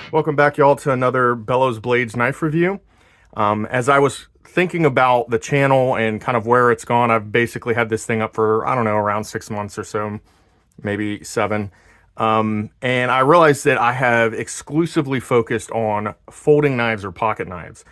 Welcome back, y'all, to another Bellows Blades knife review. As I was thinking about the channel and kind of where it's gone, I've basically had this thing up for, I don't know, around 6 months or so, maybe seven. And I realized that I have exclusively focused on folding knives or pocket knives,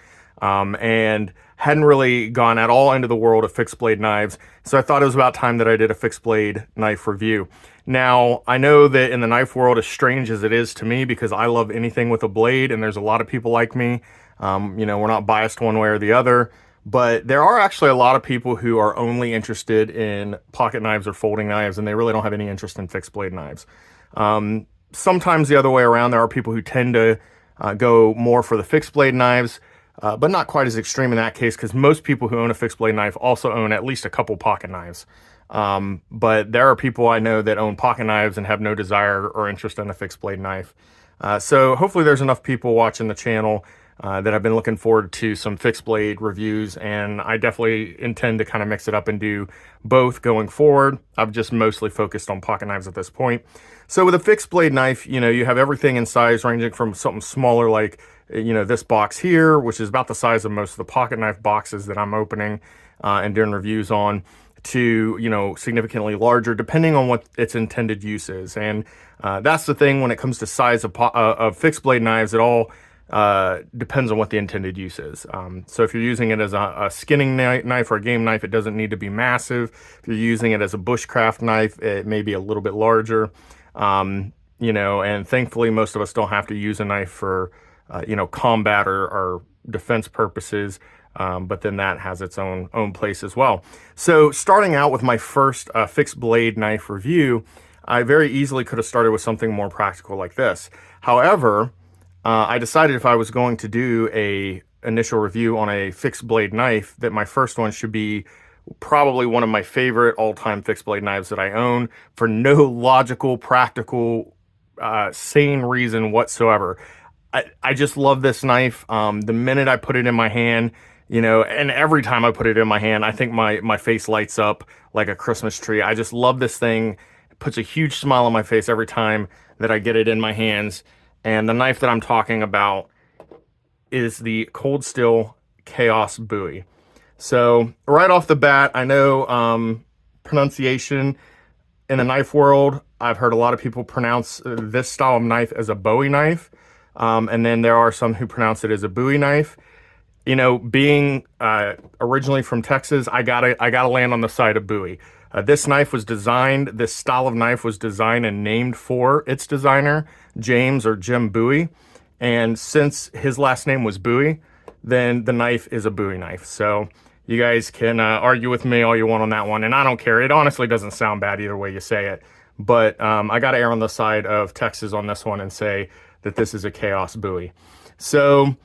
and hadn't really gone at all into the world of fixed blade knives. So I thought it was about time that I did a fixed blade knife review. Now, I know that in the knife world, as strange as it is to me, because I love anything with a blade, and there's a lot of people like me, we're not biased one way or the other, but there are actually a lot of people who are only interested in pocket knives or folding knives, and they really don't have any interest in fixed blade knives. Sometimes the other way around, there are people who tend to go more for the fixed blade knives, but not quite as extreme in that case, because most people who own a fixed blade knife also own at least a couple pocket knives. But there are people I know that own pocket knives and have no desire or interest in a fixed blade knife. So hopefully there's enough people watching the channel that have been looking forward to some fixed blade reviews, and I definitely intend to kind of mix it up and do both going forward. I've just mostly focused on pocket knives at this point. So with a fixed blade knife, you have everything in size ranging from something smaller like, this box here, which is about the size of most of the pocket knife boxes that I'm opening and doing reviews on, to, significantly larger, depending on what its intended use is. And that's the thing when it comes to size of fixed blade knives. It all depends on what the intended use is. So if you're using it as a skinning knife or a game knife, it doesn't need to be massive. If you're using it as a bushcraft knife, it may be a little bit larger. And thankfully most of us don't have to use a knife for, combat or defense purposes. But then that has its own place as well. So starting out with my first fixed blade knife review, I very easily could have started with something more practical like this. However, I decided if I was going to do a initial review on a fixed blade knife, that my first one should be probably one of my favorite all-time fixed blade knives that I own, for no logical, practical, sane reason whatsoever. I just love this knife. The minute I put it in my hand, and every time I put it in my hand, I think my face lights up like a Christmas tree. I just love this thing. It puts a huge smile on my face every time that I get it in my hands. And the knife that I'm talking about is the Cold Steel Chaos Bowie. So right off the bat, I know pronunciation in the knife world, I've heard a lot of people pronounce this style of knife as a Bowie knife. And then there are some who pronounce it as a Bowie knife. Being originally from Texas, I gotta land on the side of Bowie. This style of knife was designed and named for its designer, James or Jim Bowie. And since his last name was Bowie, then the knife is a Bowie knife. So you guys can argue with me all you want on that one, and I don't care. It honestly doesn't sound bad either way you say it. But I gotta err on the side of Texas on this one and say that this is a Chaos Bowie. So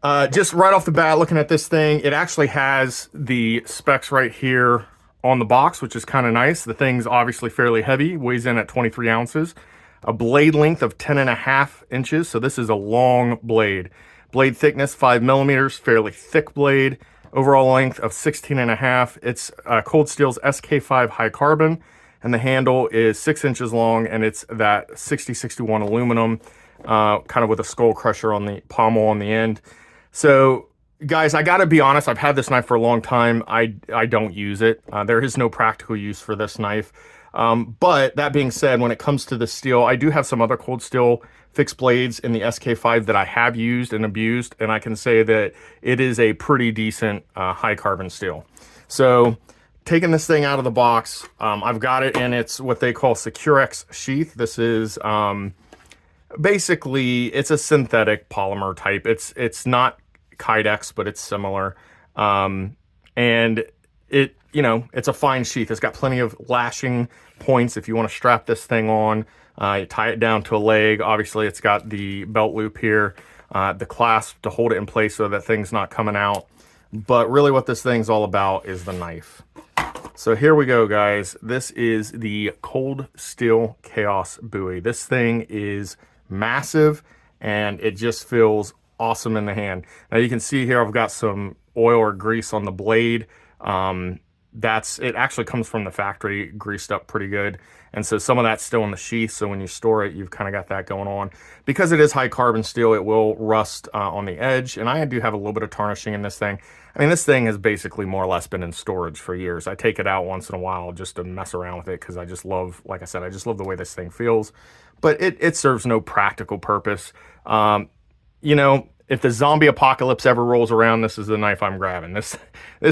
just right off the bat, looking at this thing, it actually has the specs right here on the box, which is kind of nice. The thing's obviously fairly heavy, weighs in at 23 ounces. A blade length of 10.5 inches, so this is a long blade. Blade thickness, 5 millimeters, fairly thick blade. Overall length of 16.5. It's Cold Steel's SK5 high carbon, and the handle is 6 inches long, and it's that 6061 aluminum, kind of with a skull crusher on the pommel on the end. So guys, I gotta be honest, I've had this knife for a long time. I don't use it. There is no practical use for this knife. But that being said, when it comes to the steel, I do have some other Cold Steel fixed blades in the SK5 that I have used and abused, and I can say that it is a pretty decent high carbon steel. So taking this thing out of the box, I've got it in its what they call Securex sheath. This is basically, it's a synthetic polymer type. It's not Kydex, but it's similar. And it's a fine sheath. It's got plenty of lashing points if you want to strap this thing on. You tie it down to a leg. Obviously, it's got the belt loop here, the clasp to hold it in place so that thing's not coming out. But really what this thing's all about is the knife. So here we go, guys. This is the Cold Steel Chaos Bowie. This thing is massive, and it just feels awesome in the hand. Now you can see here I've got some oil or grease on the blade. it actually comes from the factory greased up pretty good. And so some of that's still in the sheath. So when you store it, you've kind of got that going on. Because it is high carbon steel, it will rust on the edge. And I do have a little bit of tarnishing in this thing. I mean, this thing has basically more or less been in storage for years. I take it out once in a while just to mess around with it because I just love, like I said, I just love the way this thing feels. But it serves no practical purpose. You know, if the zombie apocalypse ever rolls around, this is the knife I'm grabbing. This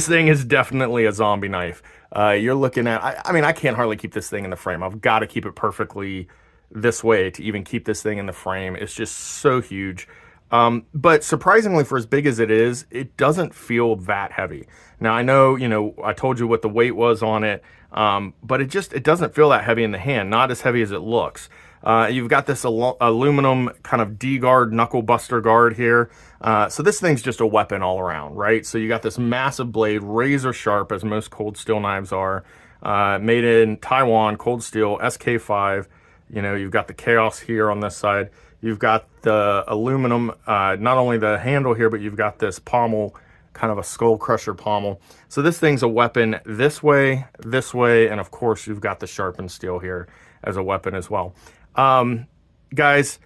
thing is definitely a zombie knife. You're looking at, I mean, I can't hardly keep this thing in the frame. I've got to keep it perfectly this way to even keep this thing in the frame. It's just so huge. But surprisingly, for as big as it is, it doesn't feel that heavy. Now, I know, you know, I told you what the weight was on it, but it doesn't feel that heavy in the hand, not as heavy as it looks. You've got this aluminum kind of D-guard, knuckle buster guard here. So this thing's just a weapon all around, right? So you got this massive blade, razor sharp, as most cold steel knives are, made in Taiwan, Cold Steel, SK5. You know, you've got the Chaos here on this side. You've got the aluminum, not only the handle here, but you've got this pommel, kind of a skull crusher pommel. So this thing's a weapon this way, and of course you've got the sharpened steel here as a weapon as well. Guys,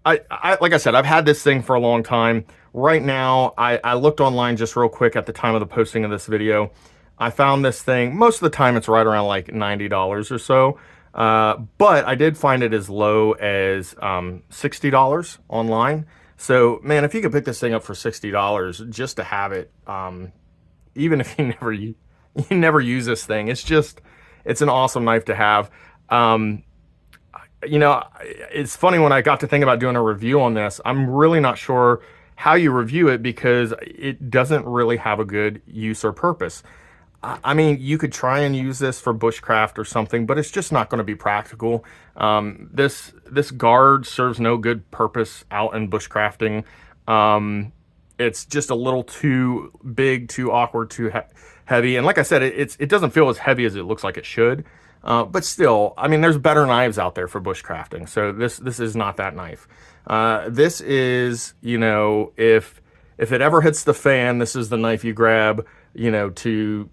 I like I said, I've had this thing for a long time. Right now, I looked online just real quick at the time of the posting of this video. I found this thing, most of the time it's right around like $90 or so. But I did find it as low as $60 online. So, man, if you could pick this thing up for $60 just to have it, even if you never use this thing, it's an awesome knife to have. You know, it's funny when I got to think about doing a review on this, I'm really not sure how you review it because it doesn't really have a good use or purpose. I mean, you could try and use this for bushcraft or something, but it's just not going to be practical. This guard serves no good purpose out in bushcrafting. It's just a little too big, too awkward, too heavy. And like I said, it doesn't feel as heavy as it looks like it should. But still, I mean, there's better knives out there for bushcrafting. So this is not that knife. This is, you know, if it ever hits the fan, this is the knife you grab, you know, to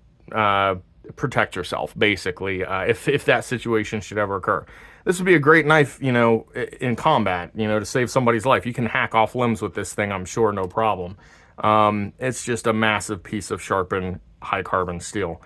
protect yourself, basically, if that situation should ever occur. This would be a great knife, you know, in combat, you know, to save somebody's life. You can hack off limbs with this thing, I'm sure, no problem. It's just a massive piece of sharpened high carbon steel.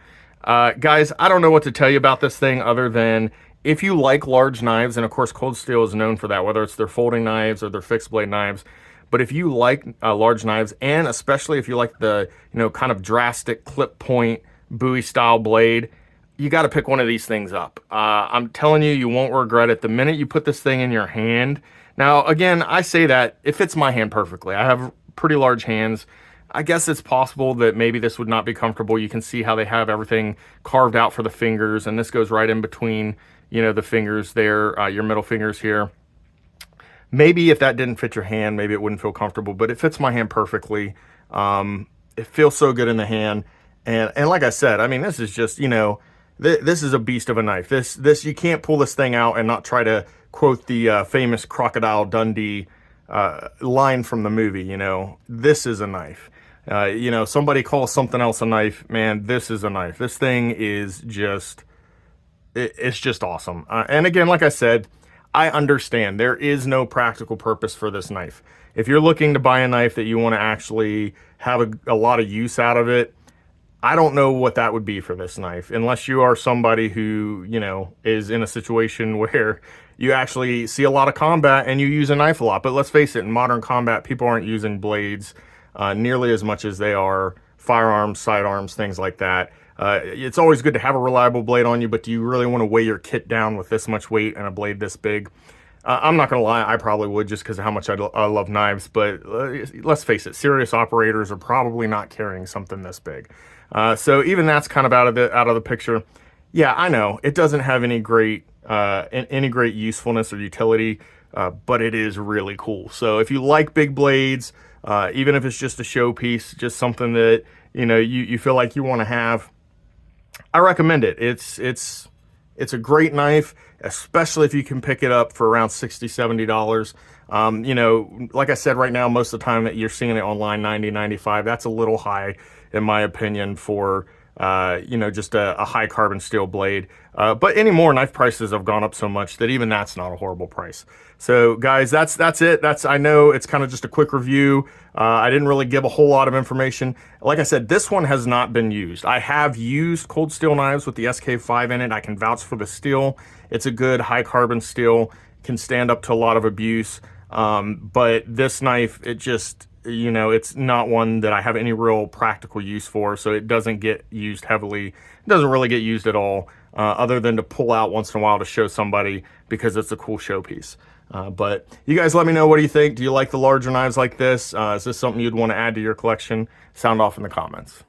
Guys, I don't know what to tell you about this thing other than if you like large knives, and of course Cold Steel is known for that, whether it's their folding knives or their fixed blade knives, but if you like large knives, and especially if you like the, you know, kind of drastic clip point Bowie style blade, you got to pick one of these things up. I'm telling you, you won't regret it the minute you put this thing in your hand. Now, again, I say that it fits my hand perfectly. I have pretty large hands. I guess it's possible that maybe this would not be comfortable. You can see how they have everything carved out for the fingers, and this goes right in between, you know, the fingers there, your middle fingers here. Maybe if that didn't fit your hand, maybe it wouldn't feel comfortable, but it fits my hand perfectly. It feels so good in the hand. And like I said, I mean, this is just, you know, this is a beast of a knife. This you can't pull this thing out and not try to quote the famous Crocodile Dundee line from the movie, you know, this is a knife. You know, somebody calls something else a knife, man, this is a knife. This thing is just, it's just awesome. And again, like I said, I understand there is no practical purpose for this knife. If you're looking to buy a knife that you want to actually have a lot of use out of it, I don't know what that would be for this knife, unless you are somebody who, you know, is in a situation where you actually see a lot of combat and you use a knife a lot. But let's face it, in modern combat, people aren't using blades nearly as much as they are firearms, sidearms, things like that. It's always good to have a reliable blade on you, but do you really want to weigh your kit down with this much weight and a blade this big? I'm not going to lie, I probably would just because of how much I love knives, but let's face it, serious operators are probably not carrying something this big. So even that's kind of out of the picture. Yeah, I know it doesn't have any great usefulness or utility, but it is really cool. So if you like big blades, even if it's just a showpiece, just something that, you know, you feel like you want to have, I recommend it. It's a great knife, especially if you can pick it up for around $60, $70. You know, like I said, right now, most of the time that you're seeing it online, $90, $95, that's a little high, in my opinion, for you know, just a high carbon steel blade. But anymore, knife prices have gone up so much that even that's not a horrible price. So guys, that's it. I know it's kind of just a quick review. I didn't really give a whole lot of information. Like I said, this one has not been used. I have used cold steel knives with the SK5 in it. I can vouch for the steel. It's a good high carbon steel, can stand up to a lot of abuse. But this knife, it just, you know, it's not one that I have any real practical use for, so it doesn't get used heavily. It doesn't really get used at all, other than to pull out once in a while to show somebody because it's a cool showpiece. But you guys let me know, what do you think? Do you like the larger knives like this? Is this something you'd want to add to your collection? Sound off in the comments.